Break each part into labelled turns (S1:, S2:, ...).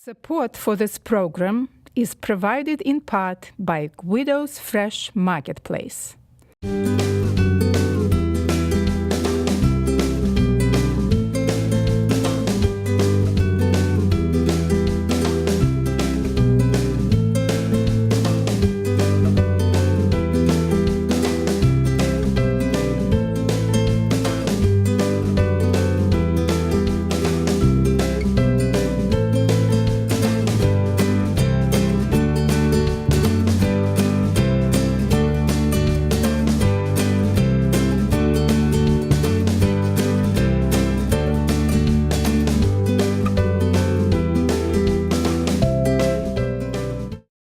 S1: Support for this program is provided in part by Guido's Fresh Marketplace.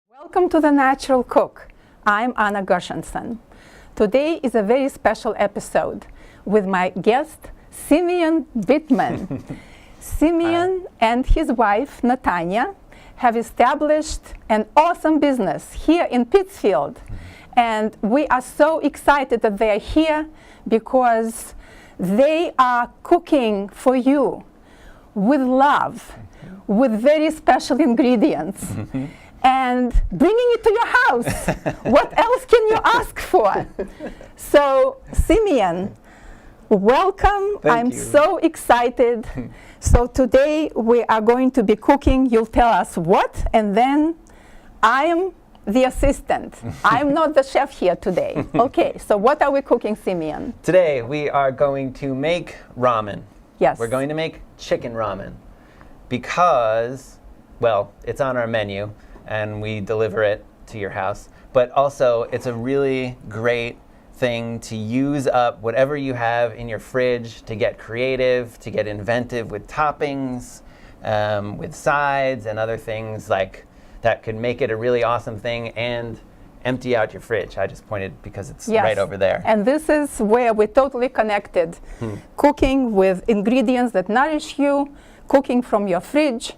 S1: Welcome to The Natural Cook. I'm Anna Gershenson. Today is a very special episode with my guest, Simeon Bittman. Simeon and his wife, Natanya, have established an awesome business here in Pittsfield. And we are so excited that they are here because they are cooking for you with love, with very special ingredients. And bringing it to your house. What else can you ask for? So, Simeon, welcome.
S2: Thank you.
S1: So excited. So today we are going to be cooking. You'll tell us what, and then I am the assistant. I'm not the chef here today. Okay, so what are we cooking, Simeon?
S2: Today we are going to make ramen.
S1: Yes.
S2: We're going to make chicken ramen because, well, it's on our menu and we deliver it to your house. But also, it's a really great thing to use up whatever you have in your fridge to get creative, to get inventive with toppings, with sides and other things like that could make it a really awesome thing and empty out your fridge. I just pointed because it's right over there.
S1: And this is where we're totally connected. Cooking with ingredients that nourish you, cooking from your fridge,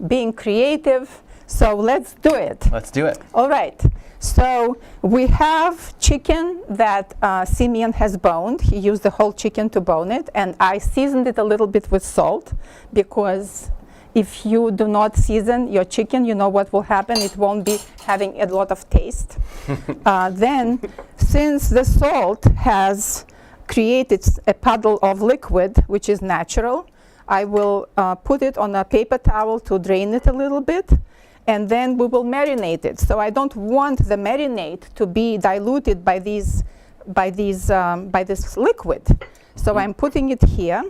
S1: being creative. So let's do it.
S2: Let's do it.
S1: All right. So we have chicken that Simeon has boned. He used the whole chicken to bone it, and I seasoned it a little bit with salt because if you do not season your chicken, you know what will happen. It won't be having a lot of taste. Then, since the salt has created a puddle of liquid, which is natural, I will put it on a paper towel to drain it a little bit. And then we will marinate it. So I don't want the marinade to be diluted by this liquid. So I'm putting it here.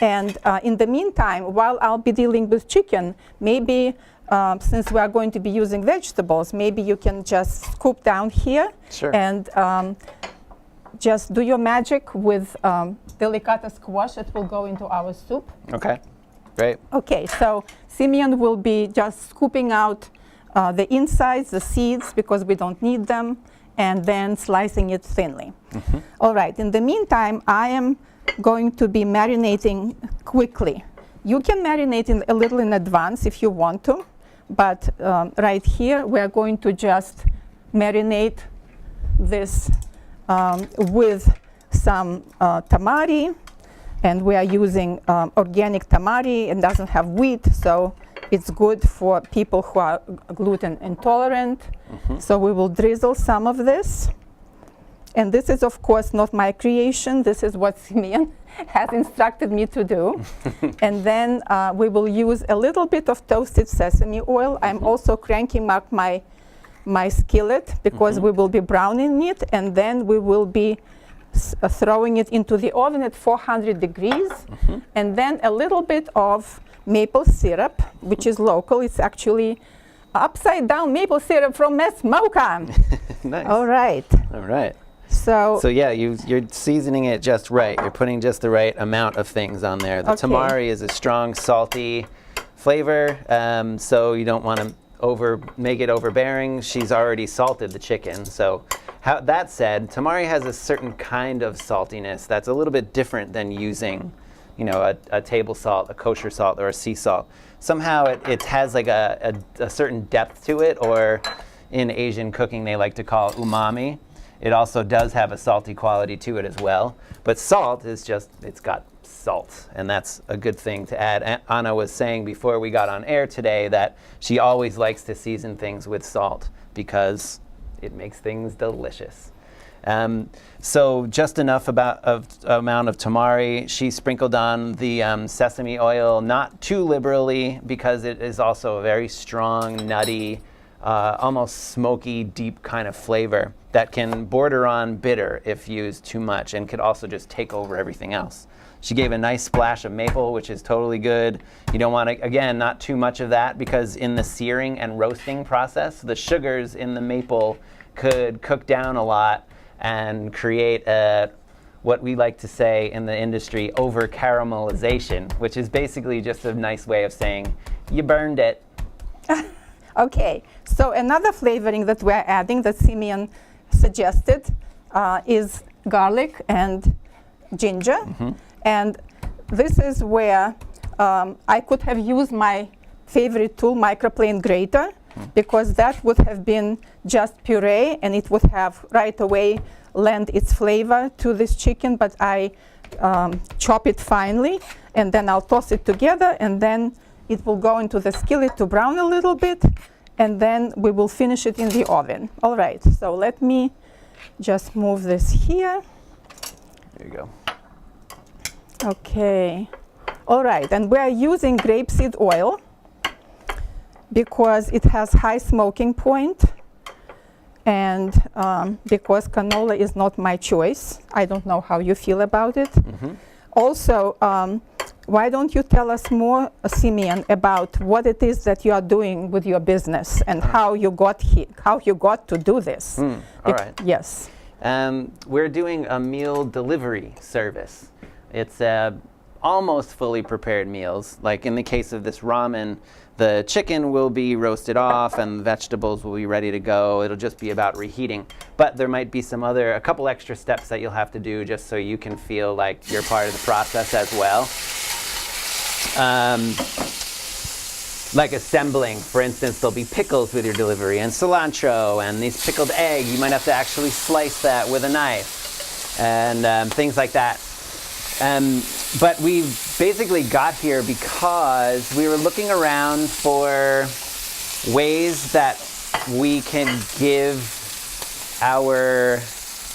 S1: And in the meantime, while I'll be dealing with chicken, maybe since we are going to be using vegetables, maybe you can just scoop down here.
S2: Sure.
S1: And just do your magic with delicata squash that will go into our soup.
S2: Okay. Great.
S1: Okay, so Simeon will be just scooping out the insides, the seeds, because we don't need them, and then slicing it thinly. All right, in the meantime, I am going to be marinating quickly. You can marinate a little in advance if you want to, but right here, we're going to just marinate this with some tamari. And we are using organic tamari and doesn't have wheat, so it's good for people who are gluten intolerant. So we will drizzle some of this. And this is, of course, not my creation. This is what Simeon has instructed me to do. And then we will use a little bit of toasted sesame oil. I'm also cranking up my skillet because we will be browning it, and then we will be throwing it into the oven at 400 degrees, and then a little bit of maple syrup, which is local. It's actually upside down maple syrup from Mesmoka.
S2: Nice.
S1: All right.
S2: All right.
S1: So
S2: yeah, you're seasoning it just right. You're putting just the right amount of things on there. The tamari is a strong, salty flavor, so you don't want to make it overbearing. She's already salted the chicken, so. That said, tamari has a certain kind of saltiness that's a little bit different than using, a table salt, a kosher salt, or a sea salt. Somehow it has like a certain depth to it, or in Asian cooking they like to call it umami. it also does have a salty quality to it as well. But salt is just, it's got salt, and that's a good thing to add. Anna was saying before we got on air today that she always likes to season things with salt because it makes things delicious. So just enough amount of tamari. She sprinkled on the sesame oil, not too liberally, because it is also a very strong, nutty, almost smoky, deep kind of flavor that can border on bitter if used too much, and could also just take over everything else. She gave a nice splash of maple, which is totally good. You don't want to, again, not too much of that, because in the searing and roasting process, the sugars in the maple could cook down a lot and create what we like to say in the industry, over caramelization, which is basically just a nice way of saying you burned it.
S1: Okay, so another flavoring that we're adding that Simeon suggested is garlic and ginger. Mm-hmm. And this is where I could have used my favorite tool, microplane grater, because that would have been just puree, and it would have right away lent its flavor to this chicken, but I chop it finely, and then I'll toss it together, and then it will go into the skillet to brown a little bit, and then we will finish it in the oven. All right, so let me just move this here.
S2: There you go.
S1: Okay, all right, and we're using grapeseed oil because it has high smoking point, and because canola is not my choice. I don't know how you feel about it. Mm-hmm. Also, why don't you tell us more, Simeon, about what it is that you are doing with your business and how you got here, how you got to do this?
S2: All right.
S1: Yes.
S2: We're doing a meal delivery service. It's almost fully prepared meals. Like in the case of this ramen, the chicken will be roasted off and the vegetables will be ready to go. It'll just be about reheating. But there might be a couple extra steps that you'll have to do just so you can feel like you're part of the process as well. Like assembling, for instance, there'll be pickles with your delivery and cilantro and these pickled egg. You might have to actually slice that with a knife and things like that. But we basically got here because we were looking around for ways that we can give our,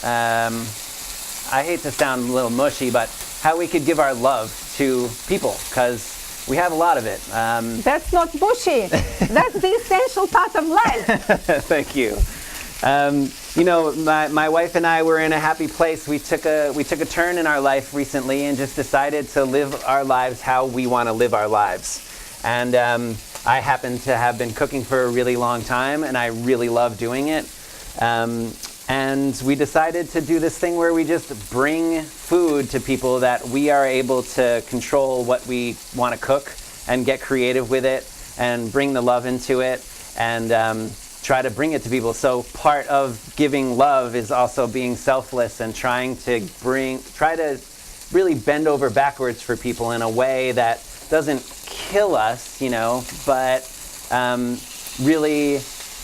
S2: I hate to sound a little mushy, but how we could give our love to people, because we have a lot of it.
S1: That's not mushy. That's the essential part of life.
S2: Thank you. You know, my wife and I were in a happy place. We took a turn in our life recently and just decided to live our lives how we want to live our lives. And I happen to have been cooking for a really long time, and I really love doing it. And we decided to do this thing where we just bring food to people that we are able to control what we want to cook and get creative with it and bring the love into it and try to bring it to people. So part of giving love is also being selfless and try to really bend over backwards for people in a way that doesn't kill us, you know, but really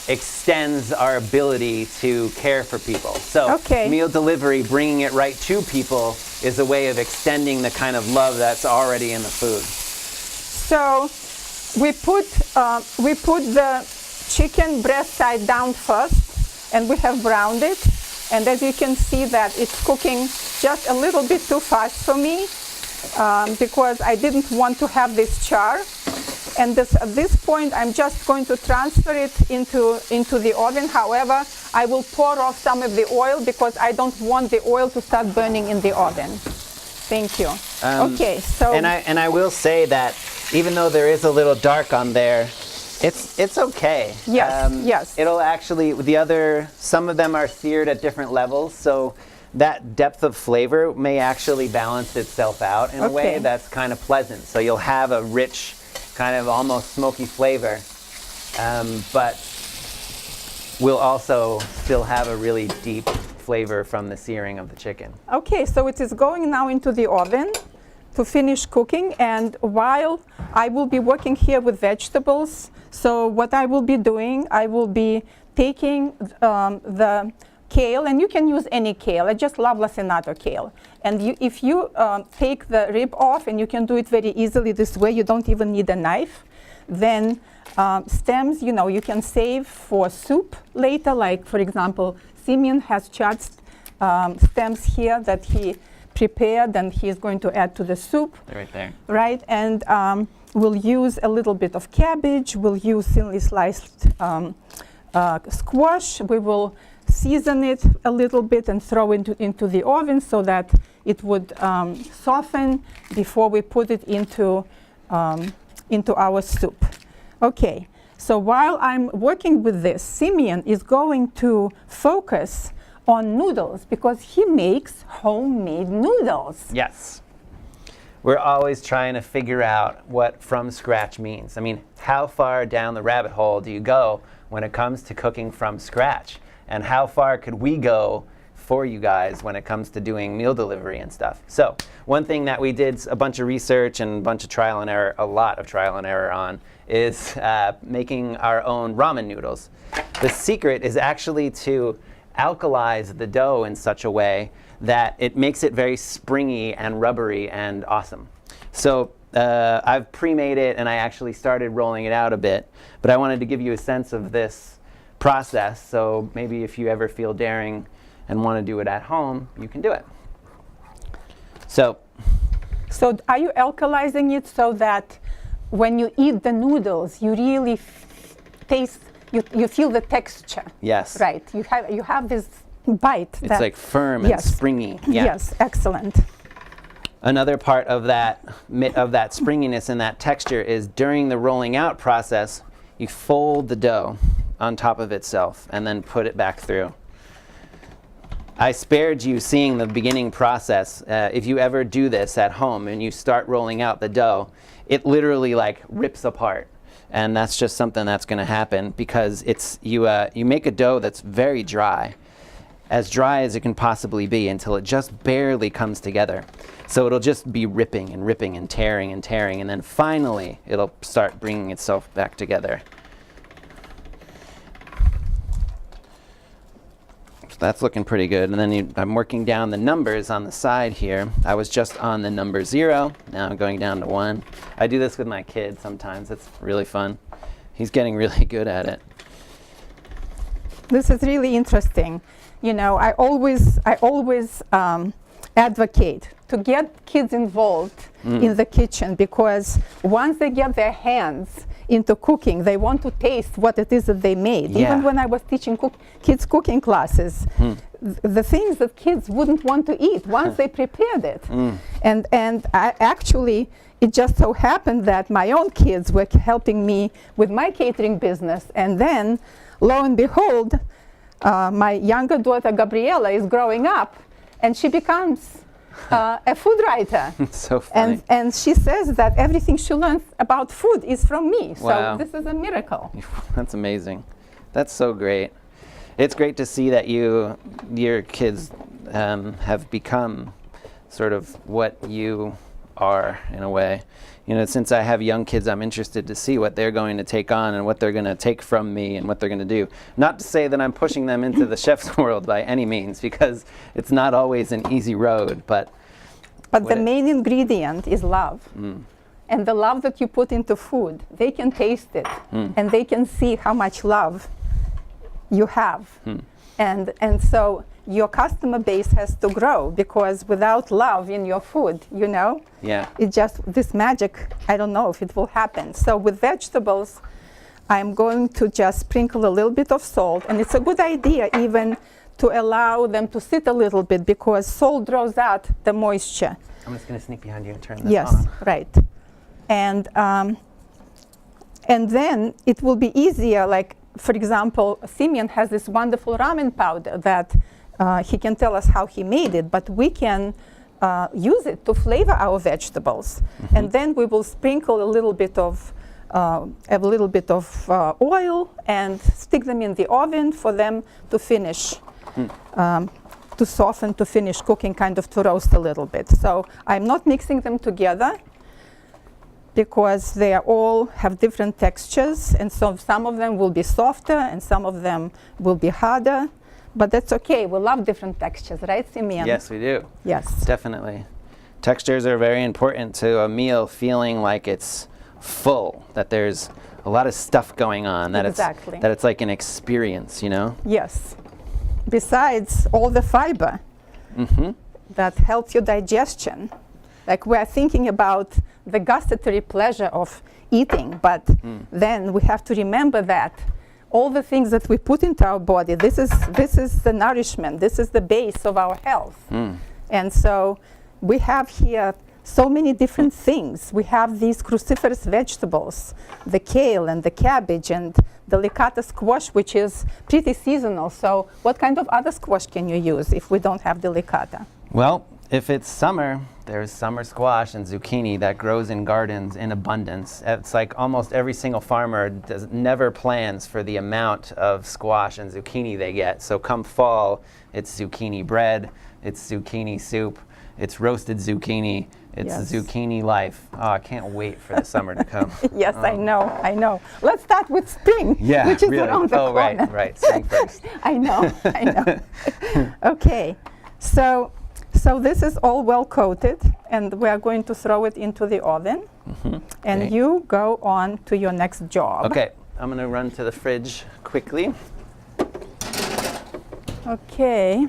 S2: extends our ability to care for people. So meal delivery, bringing it right to people, is a way of extending the kind of love that's already in the food.
S1: So we put the chicken breast side down first, and we have browned it. And as you can see that it's cooking just a little bit too fast for me because I didn't want to have this char. And at this point, I'm just going to transfer it into the oven. However, I will pour off some of the oil because I don't want the oil to start burning in the oven. Thank you. Okay, so
S2: and I will say that even though there is a little dark on there, it's okay.
S1: Yes, yes.
S2: It'll actually, some of them are seared at different levels, so that depth of flavor may actually balance itself out in a way that's kind of pleasant. So you'll have a rich, kind of almost smoky flavor, but we'll also still have a really deep flavor from the searing of the chicken.
S1: Okay, so it is going now into the oven to finish cooking, and while I will be working here with vegetables, so what I will be doing, I will be taking the kale, and you can use any kale. I just love lacinato kale. And if you take the rib off, and you can do it very easily this way, you don't even need a knife, then stems, you can save for soup later. Like, for example, Simeon has charred stems here that he prepared, and he's going to add to the soup.
S2: They're right there.
S1: Right, and we'll use a little bit of cabbage. We'll use thinly sliced squash. We will season it a little bit and throw it into the oven so that it would soften before we put it into our soup. Okay, so while I'm working with this, Simeon is going to focus on noodles because he makes homemade noodles.
S2: Yes. We're always trying to figure out what from scratch means. I mean, how far down the rabbit hole do you go when it comes to cooking from scratch? And how far could we go for you guys when it comes to doing meal delivery and stuff? So one thing that we did a bunch of research and a bunch of trial and error, a lot of trial and error on, is making our own ramen noodles. The secret is actually to alkalize the dough in such a way that it makes it very springy and rubbery and awesome. So I've pre-made it, and I actually started rolling it out a bit, but I wanted to give you a sense of this process, so maybe if you ever feel daring and want to do it at home, you can do it. So
S1: are you alkalizing it so that when you eat the noodles, you really taste, you feel the texture?
S2: Yes.
S1: Right. You have this bite.
S2: It's like firm and springy. Yeah.
S1: Yes, excellent.
S2: Another part of that springiness and that texture is during the rolling out process, you fold the dough on top of itself and then put it back through. I spared you seeing the beginning process. If you ever do this at home and you start rolling out the dough, it literally like rips apart. And that's just something that's going to happen because it's you make a dough that's very dry as it can possibly be until it just barely comes together. So it'll just be ripping and ripping and tearing, and then finally it'll start bringing itself back together. So that's looking pretty good. And then I'm working down the numbers on the side here. I was just on the number 0. Now I'm going down to 1. I do this with my kid sometimes. It's really fun. He's getting really good at it.
S1: This is really interesting. I always advocate to get kids involved in the kitchen, because once they get their hands into cooking, they want to taste what it is that they made.
S2: Yeah.
S1: Even when I was teaching kids cooking classes, the things that kids wouldn't want to eat once they prepared it. And actually, it just so happened that my own kids were helping me with my catering business, and then, lo and behold, my younger daughter Gabriela is growing up, and she becomes a food writer.
S2: So funny.
S1: And she says that everything she learns about food is from me.
S2: Wow.
S1: So this is a miracle.
S2: That's amazing. That's so great. It's great to see that your kids have become sort of what you are in a way. Since I have young kids, I'm interested to see what they're going to take on and what they're going to take from me and what they're going to do. Not to say that I'm pushing them into the chef's world by any means, because it's not always an easy road, but
S1: the main ingredient is love. And the love that you put into food, they can taste it, and they can see how much love you have. And so your customer base has to grow, because without love in your food, it just, this magic, I don't know if it will happen. So with vegetables, I'm going to just sprinkle a little bit of salt, and it's a good idea even to allow them to sit a little bit, because salt draws out the moisture.
S2: I'm just going to sneak behind you and turn this on.
S1: Yes, right. And then it will be easier, like, for example, Simeon has this wonderful ramen powder that he can tell us how he made it, but we can use it to flavor our vegetables. And then we will sprinkle a little bit of oil and stick them in the oven for them to finish, to soften, to finish cooking, kind of to roast a little bit. So I'm not mixing them together, because they all have different textures, and so some of them will be softer and some of them will be harder. But that's okay. We love different textures, right, Simeon?
S2: Yes, we do.
S1: Yes.
S2: Definitely. Textures are very important to a meal feeling like it's full, that there's a lot of stuff going on, that
S1: Exactly.
S2: it's like an experience, you know?
S1: Yes. Besides all the fiber that helps your digestion. Like we're thinking about the gustatory pleasure of eating, but then we have to remember that all the things that we put into our body, this is the nourishment, this is the base of our health. And so we have here so many different things. We have these cruciferous vegetables, the kale and the cabbage and the licata squash, which is pretty seasonal. So what kind of other squash can you use if we don't have the licata?
S2: Well, if it's summer, there's summer squash and zucchini that grows in gardens in abundance. It's like almost every single farmer never plans for the amount of squash and zucchini they get. So come fall, it's zucchini bread, it's zucchini soup, it's roasted zucchini, it's zucchini life. Oh, I can't wait for the summer to come.
S1: Yes, I know. Let's start with spring,
S2: Yeah,
S1: which is
S2: really.
S1: around the corner.
S2: Right, spring first.
S1: I know. Okay, so this is all well coated, and we are going to throw it into the oven. And
S2: Okay.
S1: you go on to your next job.
S2: Okay, I'm gonna run to the fridge quickly.
S1: Okay.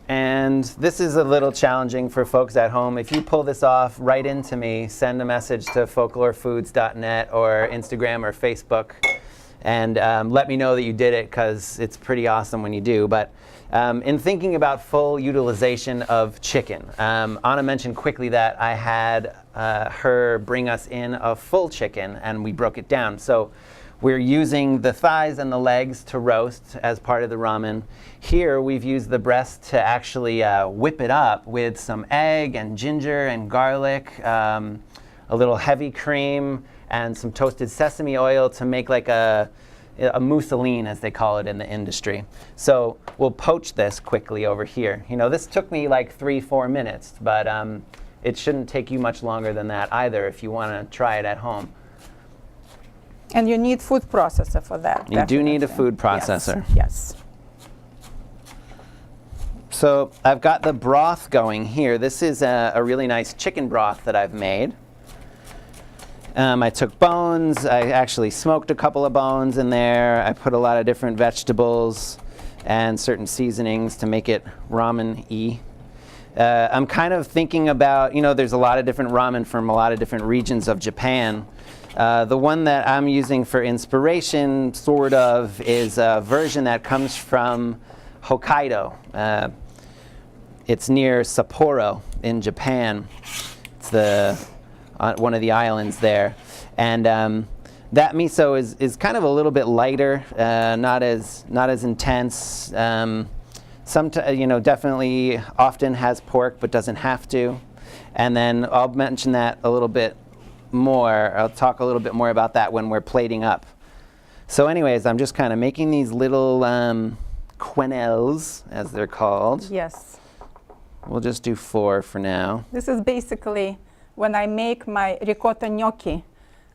S2: And this is a little challenging for folks at home. If you pull this off, write into me, send a message to folklorefoods.net or Instagram or Facebook, and let me know that you did it, because it's pretty awesome when you do. But in thinking about full utilization of chicken, Anna mentioned quickly that I had her bring us in a full chicken, and we broke it down. So we're using the thighs and the legs to roast as part of the ramen. Here we've used the breast to actually whip it up with some egg and ginger and garlic, a little heavy cream, and some toasted sesame oil to make like a mousseline, as they call it in the industry. So we'll poach this quickly over here. You know, this took me like 3-4 minutes, but it shouldn't take you much longer than that either if you want to try it at home.
S1: And you need food processor for that.
S2: You do need a
S1: definitely.
S2: food processor.
S1: Yes.
S2: So I've got the broth going here. This is a really nice chicken broth that I've made. I took bones. I actually smoked a couple of bones in there. I put a lot of different vegetables and certain seasonings to make it ramen-y. I'm kind of thinking about, you know, there's a lot of different ramen from a lot of different regions of Japan. The one that I'm using for inspiration, sort of, is a version that comes from Hokkaido. It's near Sapporo in Japan. It's one of the islands there. And that miso is kind of a little bit lighter, not as intense. Definitely often has pork, but doesn't have to. And then I'll mention that a little bit more. I'll talk a little bit more about that when we're plating up. So anyways, I'm just kind of making these little quenelles, as they're called.
S1: Yes.
S2: We'll just do 4 for now.
S1: This is basically when I make my ricotta gnocchi,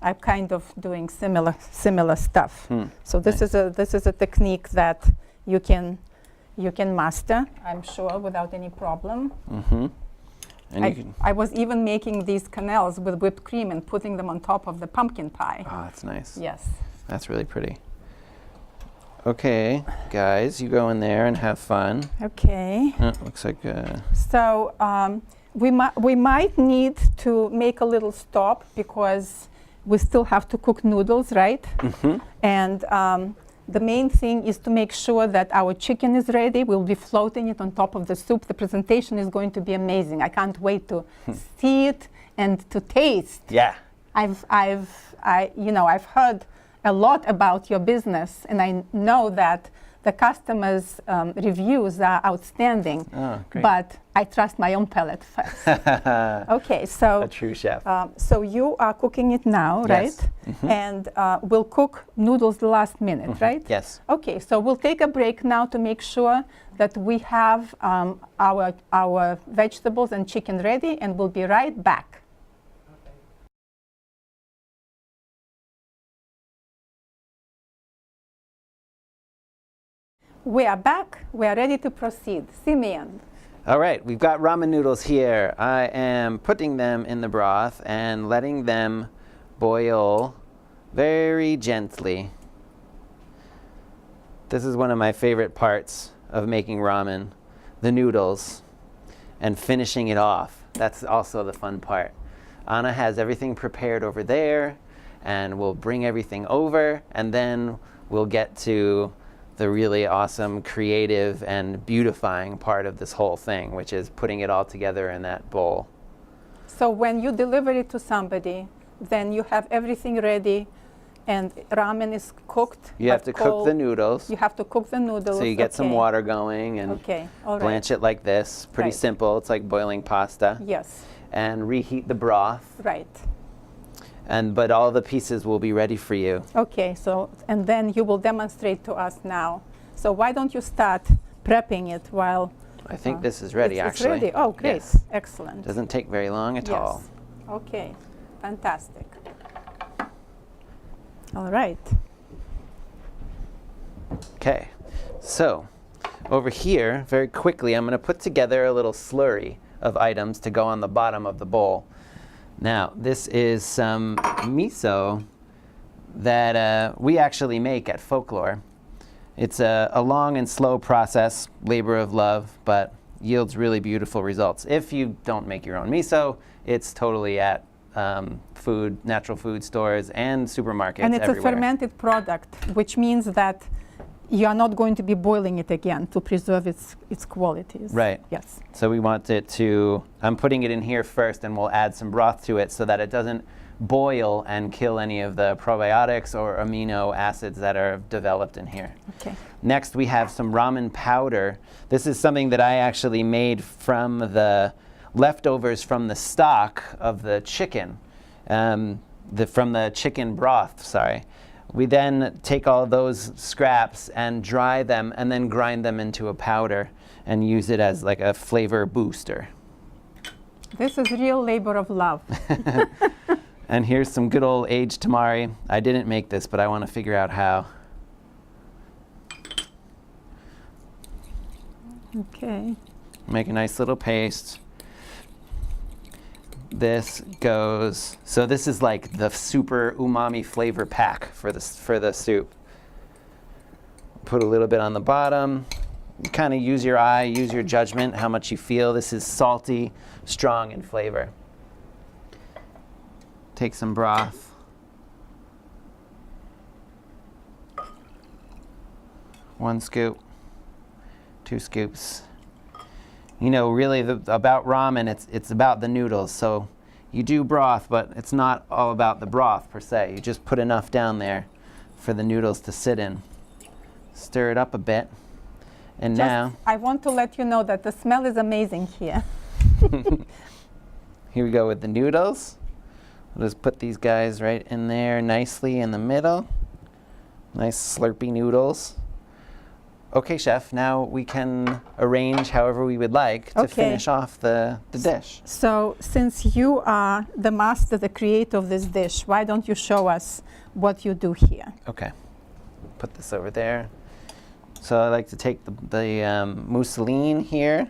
S1: I'm kind of doing similar stuff. So this is a technique that you can master, I'm sure, without any problem. And I was even making these quenelles with whipped cream and putting them on top of the pumpkin pie.
S2: Oh, that's nice.
S1: Yes.
S2: That's really pretty. Okay, guys, you go in there and have fun.
S1: Okay.
S2: Looks like.
S1: So we might need to make a little stop because we still have to cook noodles, right? And the main thing is to make sure that our chicken is ready. We'll be floating it on top of the soup. The presentation is going to be amazing. I can't wait to see it and to taste.
S2: Yeah.
S1: I've heard a lot about your business, and I know that the customers' reviews are outstanding.
S2: Oh, great.
S1: But I trust my own palate first. Okay, so
S2: A true chef.
S1: so you are cooking it now,
S2: Yes.
S1: right? And we'll cook noodles the last minute, right?
S2: Yes.
S1: Okay, so we'll take a break now to make sure that we have our vegetables and chicken ready, and we'll be right back. we are back. We are ready to proceed. Simeon.
S2: All right, we've got ramen noodles here. I am putting them in the broth and letting them boil very gently. This is one of my favorite parts of making ramen, the noodles, and finishing it off. That's also the fun part. Anna has everything prepared over there, and we'll bring everything over, and then we'll get to the really awesome, creative, and beautifying part of this whole thing, which is putting it all together in that bowl.
S1: So when you deliver it to somebody, then you have everything ready, and ramen is cooked.
S2: You have to cook the noodles.
S1: You have to cook the noodles.
S2: So you get some water going and blanch it like this. Pretty simple. It's like boiling pasta.
S1: Yes.
S2: And reheat the broth.
S1: Right.
S2: But all the pieces will be ready for you.
S1: Okay, so, and then you will demonstrate to us now. So why don't you start prepping it while...
S2: I think this is ready,
S1: it's
S2: actually.
S1: Ready? Oh, great.
S2: Yes.
S1: Excellent.
S2: Doesn't take very long at all.
S1: Okay, fantastic. All right.
S2: Okay, so over here, very quickly, I'm going to put together a little slurry of items to go on the bottom of the bowl. Now, this is some miso that we actually make at Folklore. It's a long and slow process, labor of love, but yields really beautiful results. If you don't make your own miso, it's totally at natural food stores and supermarkets everywhere.
S1: And it's a fermented product, which means that you are not going to be boiling it again to preserve its qualities.
S2: Right.
S1: Yes.
S2: So we want it to, I'm putting it in here first, and we'll add some broth to it so that it doesn't boil and kill any of the probiotics or amino acids that are developed in here.
S1: Okay.
S2: Next, we have some ramen powder. This is something that I actually made from the leftovers from the stock of the chicken, from the chicken broth, sorry. We then take all those scraps and dry them and then grind them into a powder and use it as like a flavor booster.
S1: This is real labor of love.
S2: And here's some good old aged tamari. I didn't make this, but I want to figure out how.
S1: Okay.
S2: Make a nice little paste. This goes, so this is like the super umami flavor pack for the soup. Put a little bit on the bottom. Kind of use your eye, use your judgment, how much you feel. This is salty, strong in flavor. Take some broth. One scoop, 2 scoops. You know, really about ramen, it's about the noodles. So you do broth, but it's not all about the broth per se. You just put enough down there for the noodles to sit in. Stir it up a bit. And now,
S1: I want to let you know that the smell is amazing here.
S2: here we go with the noodles. We'll just put these guys right in there nicely in the middle. Nice slurpy noodles. Okay, chef, now we can arrange however we would like to finish off the dish.
S1: So since you are the master, the creator of this dish, why don't you show us what you do here?
S2: Okay, put this over there. So I like to take the mousseline here.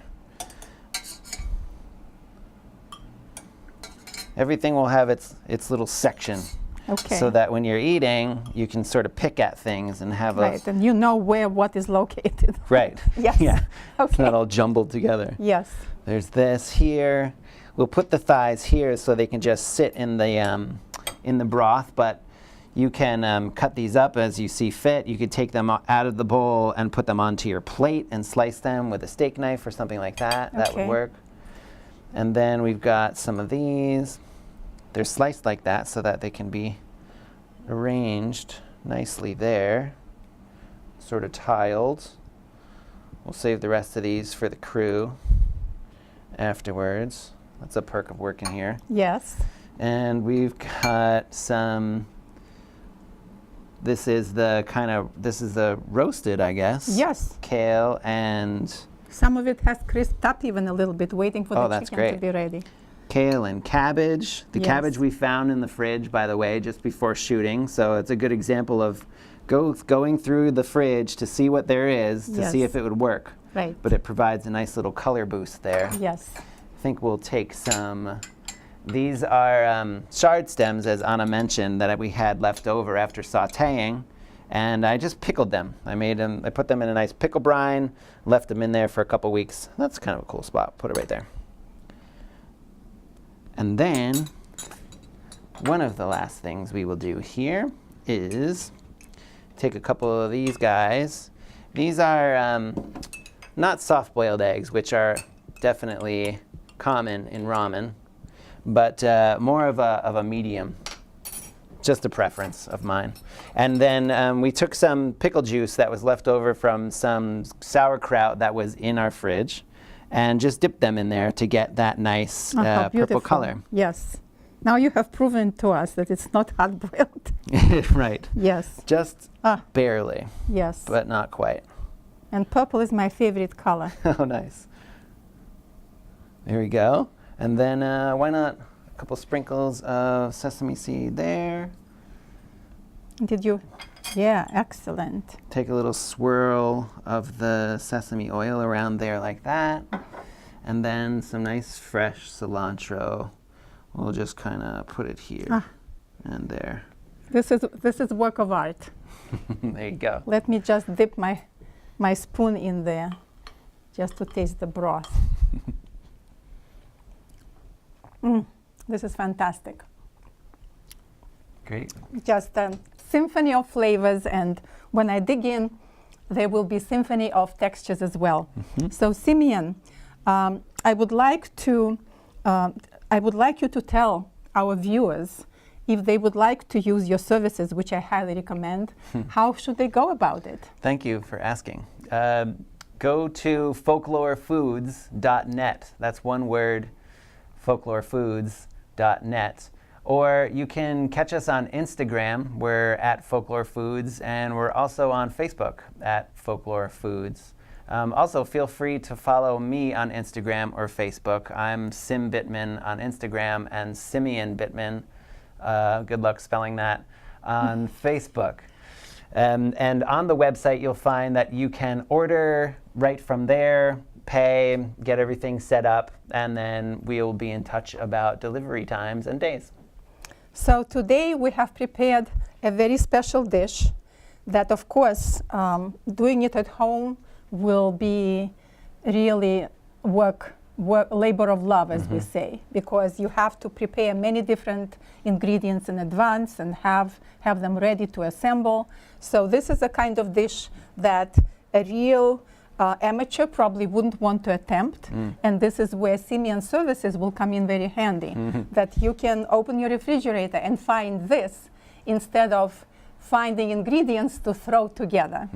S2: Everything will have its little section.
S1: Okay.
S2: So that when you're eating, you can sort of pick at things and have
S1: right, and you know where what is located.
S2: Right.
S1: Yes.
S2: Yeah.
S1: Okay.
S2: It's not all jumbled together.
S1: Yes.
S2: There's this here. We'll put the thighs here so they can just sit in the broth, but you can cut these up as you see fit. You could take them out of the bowl and put them onto your plate and slice them with a steak knife or something like that. That would work. And then we've got some of these. They're sliced like that so that they can be arranged nicely there, sort of tiled. We'll save the rest of these for the crew afterwards. That's a perk of working here.
S1: Yes.
S2: And we've got some, this is the roasted, I guess.
S1: Yes.
S2: Kale and...
S1: Some of it has crisped up even a little bit, waiting for the chicken to be ready.
S2: Kale and cabbage. The cabbage we found in the fridge, by the way, just before shooting. So it's a good example of going through the fridge to see what there is, to see
S1: Yes.
S2: if it would work.
S1: Right.
S2: But it provides a nice little color boost there.
S1: Yes.
S2: I think we'll take some. These are chard stems, as Anna mentioned, that we had left over after sautéing, and I just pickled them. I put them in a nice pickle brine, left them in there for a couple weeks. That's kind of a cool spot. Put it right there. And then one of the last things we will do here is take a couple of these guys. These are not soft-boiled eggs, which are definitely common in ramen, but more of a medium, just a preference of mine. And then we took some pickle juice that was left over from some sauerkraut that was in our fridge, and just dipped them in there to get that nice
S1: How
S2: purple
S1: beautiful.
S2: color.
S1: Yes. Now you have proven to us that it's not hard-boiled.
S2: Right.
S1: Yes.
S2: Just
S1: Ah,
S2: barely,
S1: yes.
S2: but not quite.
S1: And purple is my favorite color.
S2: Oh, nice. There we go. And then why not a couple sprinkles of sesame seed there.
S1: Did you? Yeah, excellent.
S2: Take a little swirl of the sesame oil around there like that. And then some nice fresh cilantro. We'll just kind of put it here and there.
S1: This is work of art.
S2: There you go.
S1: Let me just dip my spoon in there just to taste the broth. This is fantastic.
S2: Great.
S1: Just a symphony of flavors, and when I dig in, there will be symphony of textures as well. So Simeon, I would like you to tell our viewers if they would like to use your services, which I highly recommend. How should they go about it?
S2: Thank you for asking. Go to folklorefoods.net. That's one word, folklorefoods.net. Or you can catch us on Instagram. We're at Folklore Foods, and we're also on Facebook at Folklore Foods. Also, feel free to follow me on Instagram or Facebook. I'm Sim Bittman on Instagram and Simeon Bittman, good luck spelling that, on Facebook. And on the website, you'll find that you can order right from there, pay, get everything set up, and then we'll be in touch about delivery times and days.
S1: So today we have prepared a very special dish that, of course, doing it at home will be really labor of love, as we say, because you have to prepare many different ingredients in advance and have them ready to assemble. So this is a kind of dish that a real amateur probably wouldn't want to attempt, and this is where Simeon services will come in very handy, that you can open your refrigerator and find this instead of finding ingredients to throw together.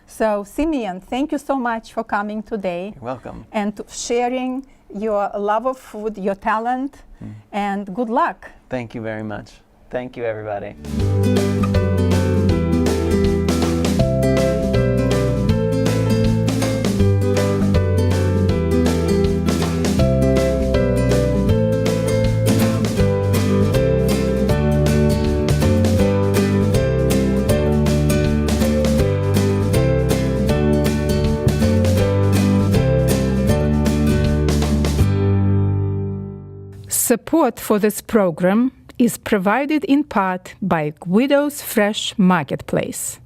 S1: So Simeon, thank you so much for coming today.
S2: You're welcome.
S1: And sharing your love of food, your talent, and good luck.
S2: Thank you very much. Thank you, everybody.
S1: Support for this program is provided in part by Guido's Fresh Marketplace.